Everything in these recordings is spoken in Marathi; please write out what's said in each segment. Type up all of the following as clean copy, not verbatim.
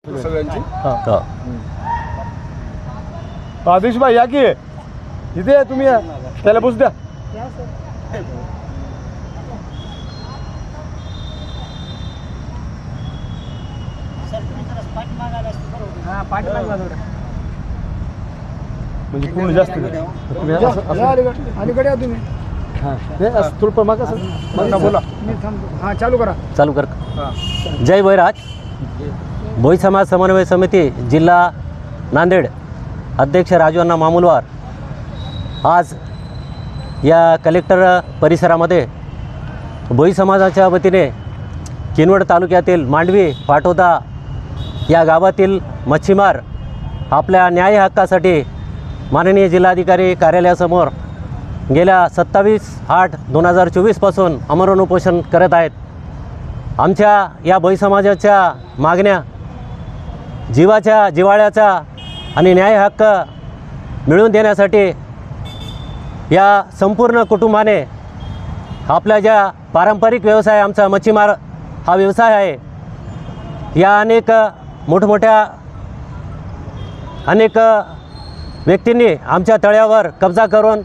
सगळ्यांची आदेश भाई या की इथे या, तुम्ही या, त्याला बसू द्या. म्हणजे पूर्ण जास्त अलीकडे या तुम्ही. थोडं मागा सर बोला. हां चालू करा. चालू कर. जय भोईराज. भोई समाज समन्वय समिती जिल्हा नांदेड अध्यक्ष राजू मामुलवार आज या कलेक्टर परिसरामध्ये भोई समाजाच्या वतीने किनवट तालुक्यातील मांडवी पाटोदा या गावातील मच्छीमार आपल्या न्याय हक्कासाठी माननीय जिल्हाधिकारी कार्यालयासमोर गेल्या 27/8/2024 पासून आमरण उपोषण करत आहेत. आमच्या या भोई समाजाच्या मागण्या जिव्हाळ्याचा आणि न्याय हक्क मिळवून देण्यासाठी या संपूर्ण कुटुंबाने आपल्या ज्या पारंपरिक व्यवसाय आमचा मच्छीमार हा व्यवसाय आहे, या अनेक व्यक्तींनी आमच्या तळ्यावर कब्जा करून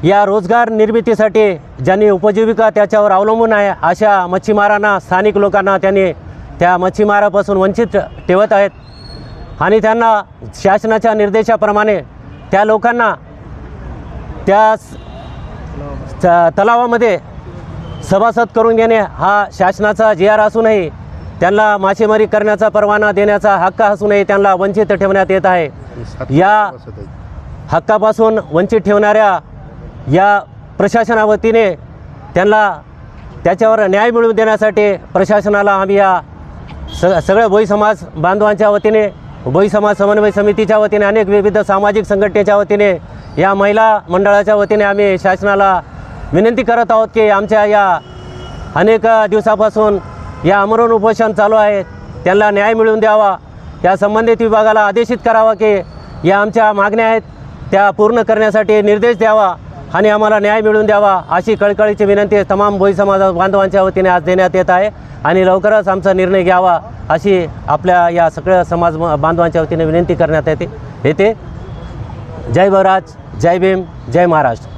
या रोजगार निर्मितीसाठी ज्यांनी उपजीविका त्याच्यावर अवलंबून आहे अशा मच्छीमारांना, स्थानिक लोकांना त्यांनी त्या मच्छीमारापासून वंचित ठेवत आहेत. आणि त्यांना शासनाच्या निर्देशाप्रमाणे त्या लोकांना त्या तलावामध्ये सभासद करून घेणे हा शासनाचा GR असूनही त्यांना मासेमारी करण्याचा परवाना देण्याचा हक्क असूनही त्यांना वंचित ठेवण्यात येत आहे. या हक्कापासून वंचित ठेवणाऱ्या या प्रशासनावतीने त्यांना त्याच्यावर न्याय मिळवून देण्यासाठी प्रशासनाला आम्ही या सगळ्या भोई समाज बांधवांच्या वतीने, भोई समाज समन्वय समितीच्या वतीने, अनेक विविध सामाजिक संघटनेच्या वतीने, या महिला मंडळाच्या वतीने आम्ही शासनाला विनंती करत आहोत की आमच्या या अनेक दिवसापासून या आमरण उपोषण चालू आहे, त्यांना न्याय मिळवून द्यावा. या संबंधित विभागाला आदेशित करावा की या आमच्या मागण्या आहेत त्या पूर्ण करण्यासाठी निर्देश द्यावा आणि आम्हाला न्याय मिळवून द्यावा अशी कळकळीची विनंती तमाम भोई समाज बांधवांच्या वतीने आज देण्यात येत आहे. आणि लवकरच आमचा निर्णय घ्यावा अशी आपल्या या सगळ्या समाज बांधवांच्या वतीने विनंती करण्यात येते. जय भोईराज, जय भीम, जय महाराष्ट्र.